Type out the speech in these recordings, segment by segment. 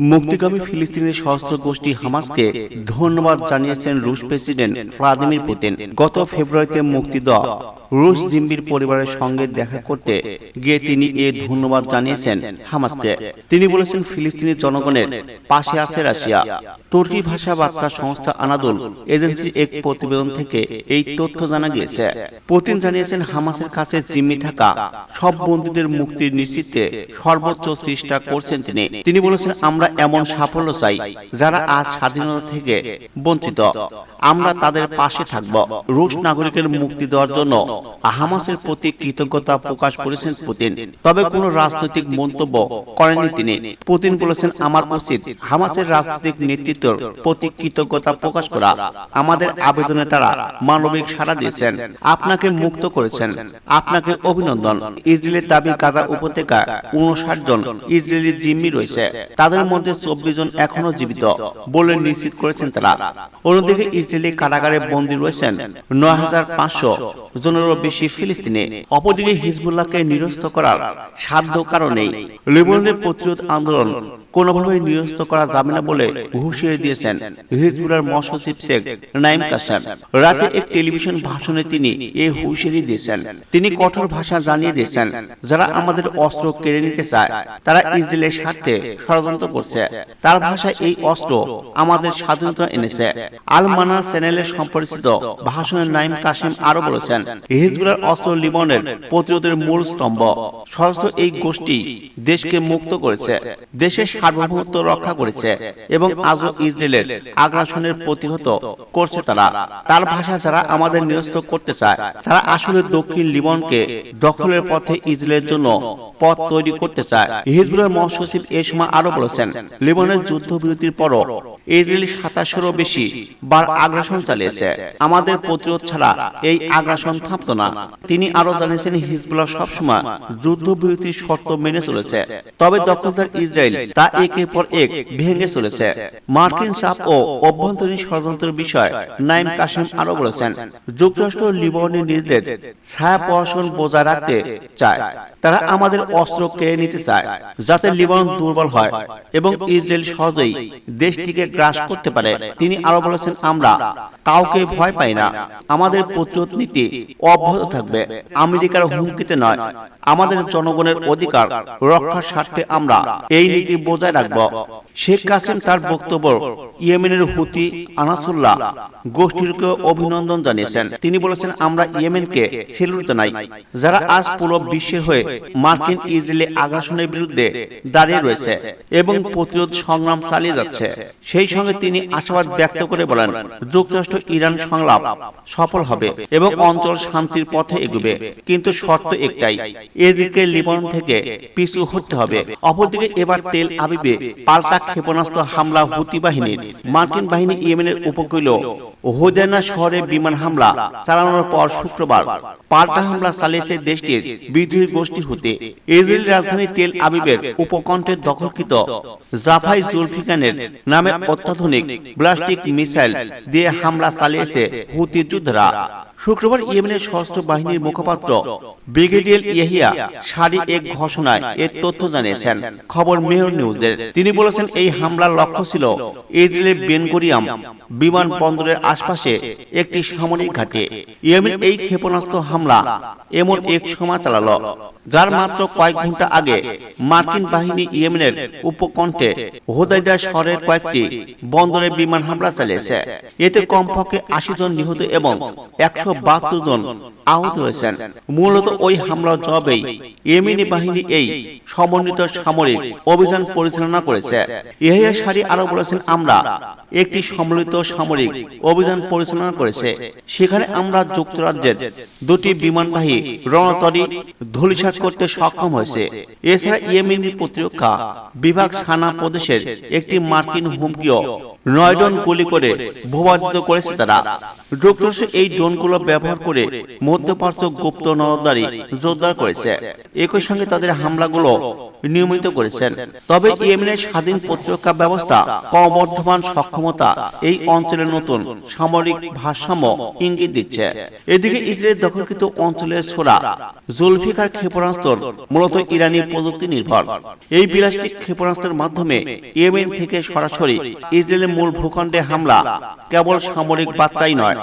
মুক্তিকামী ফিলিস্তিনের সশস্ত্র গোষ্ঠী হামাসকে ধন্যবাদ জানিয়েছেন রুশ প্রেসিডেন্ট ভ্লাদিমির পুতিন। গত ফেব্রুয়ারিতে মুক্তি দেওয়া রুশ জিম্মির পরিবারের সঙ্গে দেখা করতে গিয়ে তিনি ধন্যবাদ জানিয়েছেন হামাসকে। তিনি বলেছেন, ফিলিস্তিনি জনগণের পাশে আছে রাশিয়া। তুর্কি ভাষা বার্তা সংস্থা আনাদোল এজেন্সির এক প্রতিবেদন থেকে এই তথ্য জানা গিয়েছে। পুতিন জানিয়েছেন, হামাসের কাছে জিম্মি থাকা সব বন্দীদের মুক্তির নিশ্চিতে সর্বোচ্চ চেষ্টা করছেন তিনি বলেছেন, আমরা এমন সাফল্য চাই যারা আজ স্বাধীনতা থেকে বঞ্চিত। আমরা তাদের পাশে থাকব। রুশ নাগরিকের মুক্তি দেওয়ার জন্য হামাসের প্রতি কৃতজ্ঞতা প্রকাশ করেছেন পুতিন। তবে কোনো রাজনৈতিক মন্তব্য করেননি তিনি। পুতিন বলেছেন, আমার উচিত হামাসের রাজনৈতিক নেতৃত্বের প্রতি কৃতজ্ঞতা প্রকাশ করা। আমাদের আবেদনে তারা মানবিক সাড়া দিয়েছেন, আপনাকে মুক্ত করেছেন, আপনাকে অভিনন্দন। ইসরায়েলের দাবি, গাজা উপত্যকায় 59 জন ইসরায়েলি জিম্মি রয়েছে, তাদের মধ্যে 24 জন এখনো জীবিত বলে নিশ্চিত করেছেন তারা। অন্যদিকে ইসরায়েলি কারাগারে বন্দী রয়েছেন 9500 জনেরও বেশি ফিলিস্তিনি। অপরদিকে হিজবুল্লাহকে নিরস্ত করার সাধ্য কারণেই লেবাননের প্রতিরোধ আন্দোলন কোনোভাবেই নিরস্ত করা যাবে না বলে হুঁশিয়ারি দিয়েছেন হিজবুল্লাহর মহাসচিব শেখ নাঈম কাসেম। রাতে এক টেলিভিশন ভাষণে তিনি এই হুঁশিয়ারি দিয়েছেন। তিনি কঠোর ভাষা জানিয়ে দিয়েছেন, যারা আমাদের অস্ত্র কেড়ে নিতে চায় তারা ইসরায়েলের স্বার্থে ষড়যন্ত্র করছে। তার ভাষায় এই অস্ত্র আমাদের স্বাধীনতা এনেছে। আল মানার চ্যানেলে সম্প্রচারিত ভাষণে নাঈম কাসেম আরো বলেছেন, হিজবুল্লাহর অস্ত্র লিবাননের প্রতিরোধের মূল স্তম্ভ। সশস্ত্র এই গোষ্ঠী দেশকে মুক্ত করেছে, দেশের সার্বভৌমত্ব রক্ষা করেছে এবং আজও ইসরায়েলের আগ্রাসনের প্রতিহত করছে তারা। তার ভাষা, যারা আমাদের নিরস্ত করতে চায় তারা আসলে দক্ষিণ লিবানকে দখলের পথে ইসরায়েলের জন্য পথ তৈরি করতে চায়। হিজবুল্লাহর মহাসচিব এ সময় আরো বলেছেন, লিবানের যুদ্ধবিরতির পরও ইসরায়েল 27-এরও বেশি বার আগ্রাসন চালিয়েছে। আমাদের প্রতিরোধ ছাড়া এই আগ্রাসন থামতো না। তিনি আরো জানিয়েছেন, হিজবুল্লাহ সবসময় যুদ্ধবিরতির শর্ত মেনে চলেছে, তবে দখলদার ইসরায়েল তা একের পর এক ভেঙে চলেছে। মার্কিন চাপ ও অভ্যন্তরীণ ষড়যন্ত্রের বিষয় নাঈম কাসেম আরো বলেছেন, যুক্তরাষ্ট্র লিবানের নিজেদের ছায়া প্রশাসন বজায় রাখতে চায়। তারা আমাদের অস্ত্র কেড়ে নিতে চায় যাতে লিবানন দুর্বল হয় এবং ইসরায়েল সহজেই দেশটিকে গ্রাস করতে পারে। তিনি আরো বলেছেন, আমরা কাউকে ভয় পাই না। আমাদের প্রতিরোধ নীতি অব্যাহত থাকবে। আমেরিকার হুমকিতে নয়, আমাদের জনগণের অধিকার রক্ষার স্বার্থে আমরা এই নীতি বজায় রাখব। শেখ কাসেম তার বক্তব্য ইয়েমেনের হুতি আনাসুল্লাহ গোষ্ঠীকে অভিনন্দন জানিয়েছেন। তিনি বলেছেন, আমরা ইয়েমেনকে সেলুট জানাই, যারা আজ পুরো বিশ্বের হয়ে মার্কিন ইসরায়েলি আগ্রাসনের বিরুদ্ধে দাঁড়িয়ে রয়েছে এবং প্রতিরোধ সংগ্রাম চালিয়ে যাচ্ছে। সেই সঙ্গে তিনি আশাবাদ ব্যক্ত করে বলেন, যুক্তরাষ্ট্র ইরান সংলাপ সফল হবে এবং অঞ্চল শান্তির পথে এগোবে, কিন্তু শর্ত একটাই, এদিকে লিবানন থেকে পিছু হটতে হবে। অপরদিকে এবার তেল আবিবে পাল্টা ক্ষেপণাস্ত্র হামলা হুতি বাহিনীর। মার্কিন বাহিনী ইয়েমেনের উপকূল হোদেনা শহরে বিমান হামলা চালানোর পর শুক্রবার পাল্টা হামলা চালিয়েছে দেশটির বিদ্রোহী গোষ্ঠী হুতি। ইসরায়েল রাজধানী তেল আবিবের উপকণ্ঠে দখলকৃত জাফাই জুলফিকারের নামের অত্যাধুনিক ব্যালিস্টিক মিসাইল দিয়ে হামলা চালিয়েছে হুতি যোদ্ধারা। শুক্রবার ইয়েমেনের সশস্ত্র বাহিনীর মুখপাত্র ব্রিগেডিয়ার ইয়াহিয়া সারি এক ঘোষণায় এর তথ্য জানিয়েছেন খবর মেহর নিউজের। তিনি বলেছেন, এই হামলার লক্ষ্য ছিল ইসরায়েলের বেন গুরিয়ন বিমানবন্দরের আশপাশে একটি সামরিক ঘাঁটি। ইয়েমেন এই ক্ষেপণাস্ত্র হামলা এমন এক সময় চালালো যার মাত্র কয়েক ঘন্টা আগে মার্কিন বাহিনী ইয়েমেনের উপকণ্ঠে হোদাইদা শহরের কয়েকটি বন্দরে বিমান হামলা চালিয়েছে। এতে কমপক্ষে 80 জন নিহত এবং 172 জন আহত হয়েছেন। মূলত ওই হামলার জবাবেই ইয়েমেনি বাহিনী এই সমন্বিত সামরিক অভিযান পরিচালনা করেছে। ইয়াহিয়া সারি আরো বলেছেন, আমরা একটি সম্মিলিত সামরিক অভিযান পরিচালনা করেছে, সেখানে আমরা যুক্তরাজ্যের 2টি বিমানবাহী রণতরী ধূলিসাৎ করতে সক্ষম হয়েছে। এছাড়া ইয়েমেনি প্রতিরক্ষা বিভাগ সানা প্রদেশের একটি মার্কিন হুমকিও 9 ড্রোন গুলি করে ভূপাতিত করেছে তারা। যুক্তরাষ্ট্র এই ড্রোনগুলো ব্যবহার করে মধ্যপ্রাচ্য গুপ্ত নজরদারি জোরদার করেছে। একই সঙ্গে তাদের হামলাগুলো নিয়মিত করেছেন। তবে ইয়েমেনের স্বাধীন প্রতিরক্ষা ব্যবস্থা, ক্রমবর্ধমান সক্ষমতা এই অঞ্চলের নতুন সামরিক ভারসাম্য ইঙ্গিত দিচ্ছে। এদিকে ইসরায়েল দখলকৃত অঞ্চলের ছোড়া জুলফিকার ক্ষেপণাস্ত্র মূলত ইরানি প্রযুক্তি নির্ভর। এই বিলাসিক ক্ষেপণাস্ত্রের মাধ্যমে ইয়েমেন থেকে সরাসরি ইসরায়েলের মূল ভূখণ্ডে হামলা কেবল সামরিক বার্তাই নয়,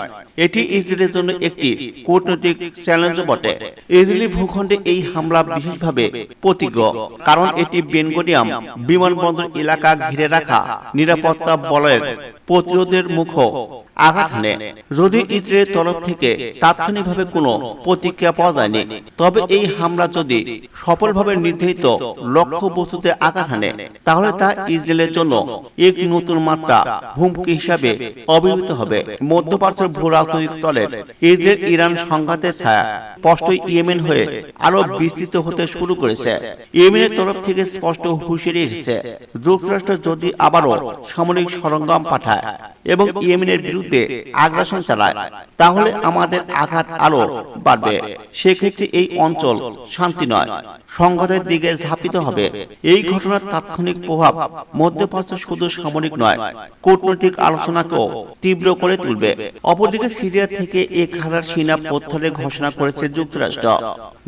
এটি ইসরায়েলের জন্য একটি কূটনৈতিক চ্যালেঞ্জও বটে। ইসরায়েলি ভূখণ্ডে এই হামলা বিশেষভাবে প্রতিজ্ঞ, কারণ এটি বেন গুরিয়ন বিমানবন্দর এলাকা ঘিরে রাখা নিরাপত্তা বলয়ের প্রতিরোধের মুখও আঘাত হানে। যদি ইসরায়েলের তরফ থেকে তাৎক্ষণিকভাবে কোনো প্রতিক্রিয়া পাওয়া যায়নি, তবে এই হামলা যদি সফলভাবে নির্ধারিত লক্ষ্যবস্তুতে আঘাত হানে, তাহলে তা ইসরায়েলের জন্য এক নতুন মাত্রা হুমকি হিসাবে অভিহিত হবে। মধ্যপ্রাচ্যের ভূ রাজনৈতিক স্তরের ইসরায়েল ইরান সংঘাতের ছায়া স্পষ্টই ইয়েমেন হয়ে আরো বিস্তৃত হতে শুরু করেছে। ইয়েমেনের তরফ থেকে স্পষ্ট হুঁশিয়ারি এসেছে, যুক্তরাষ্ট্র যদি আবারও সামরিক সরঞ্জাম পাঠায় এবং ইয়েমেনের বিরুদ্ধে আগ্রাসন চালায়, তাহলে আমাদের আঘাত আরো বাড়বে। সেক্ষেত্রে এই অঞ্চল শান্তি নয়, সংঘাতের দিকে ঝাঁপিত হবে। এই ঘটনার তাৎক্ষণিক প্রভাব মধ্যপ্রাচ্য শুধু সামরিক নয়, কূটনৈতিক আলোচনাকেও তীব্র করে তুলবে। অপরদিকে সিরিয়া থেকে 1000 সেনা প্রত্যাহারের ঘোষণা করেছে যুক্তরাষ্ট্র।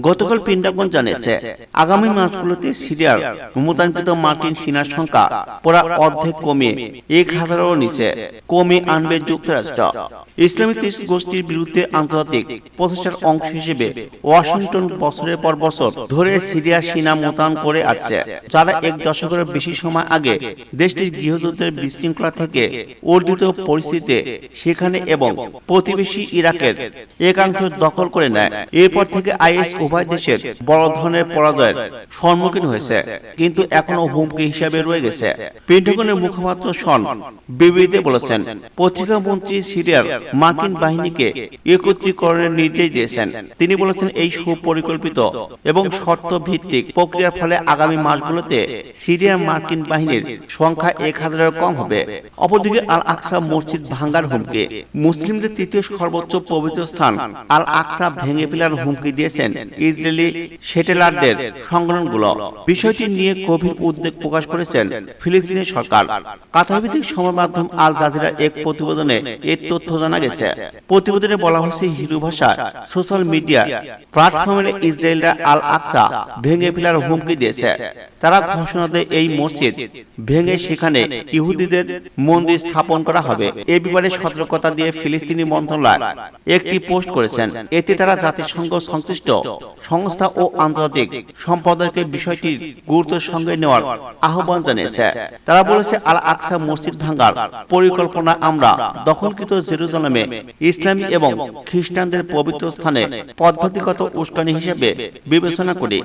গতকাল পেন্টাগন জানিয়েছে, আগামী মাসগুলোতে সিরিয়ার মোতায়েনকৃত মার্কিন সেনার সংখ্যা প্রায় অর্ধেক কমিয়ে 1000-এরও নিচে কমিয়ে আনবে যুক্তরাষ্ট্র। ইসলামিক গোষ্ঠীর বিরুদ্ধে আন্তর্জাতিক প্রচেষ্টার অংশ হিসেবে ওয়াশিংটন বছরের পর বছর ধরে সিরিয়া সেনা মোতায়েন করে আসছে, যারা 1 দশকের বেশি সময় আগে দেশটির গৃহযুদ্ধের বিশৃঙ্খলা থেকে অর্জিত পরিস্থিতিতে সেখানে এবং প্রতিবেশী ইরাকের একাংশ দখল করে নেয়। এরপর থেকে আইএস উভয় দেশের বড় ধরনের পরাজয়ের সম্মুখীন হয়েছে, কিন্তু এখনো হুমকি হিসাবে রয়ে গেছে। পেন্টাগনের মুখপাত্র শন বিবৃতিতে বলেছেন, প্রতিরক্ষা মন্ত্রী সিরিয়ার মার্কিন বাহিনীকে একত্রীকরণের নির্দেশ দিয়েছেন। তিনি বলেছেন, এই সুপরিকল্পিত এবং শর্ত ভিত্তিক প্রক্রিয়ার ফলে আগামী মাসগুলোতে সিরিয়ার মার্কিন বাহিনীর সংখ্যা 1000-এর কম হবে। অপরদিকে আল আকসা মসজিদ ভাঙ্গার হুমকি। মুসলিমদের তৃতীয় সর্বোচ্চ পবিত্র স্থান আল আকসা ভেঙে ফেলার হুমকি দিয়েছেন ইসরায়েলি সেটেলারদের সংগঠনগুলো। বিষয়টি নিয়ে গভীর উদ্বেগ প্রকাশ করেছেন ফিলিস্তিনের সরকার। কাতারভিত্তিক সংবাদ মাধ্যম আল জাজিরার এক প্রতিবেদনে এর তথ্য জানা গেছে। প্রতিবেদনে বলা হয়েছে, হিব্রু ভাষায় সোশ্যাল মিডিয়া প্ল্যাটফর্মে ইসরায়েলরা আল আকসা ভেঙে ফেলার হুমকি দিয়েছে। তারা ঘোষণা দেয় এই মসজিদ ভেঙে সেখানে ইহুদিদের মন্দির স্থাপন করা হবে। এ ব্যাপারে সতর্কতা দিয়ে ফিলিস্তিনি মন্ত্রণালয় একটি পোস্ট করেছেন। এতে তারা জাতিসংঘ সংশ্লিষ্ট সংস্থা ও আন্তর্জাতিক সম্প্রদায়কে বিষয়টির গুরুত্বের সঙ্গে নেওয়ার আহ্বান জানিয়েছে। তারা বলেছে, আল আকসা মসজিদ ভাঙার পরিকল্পনা আমরা দখলকৃত জেরুজালেমে ইসলামী এবং খ্রিস্টানদের পবিত্র স্থানে পদ্ধতিগত উস্কানি হিসেবে বিবেচনা করি।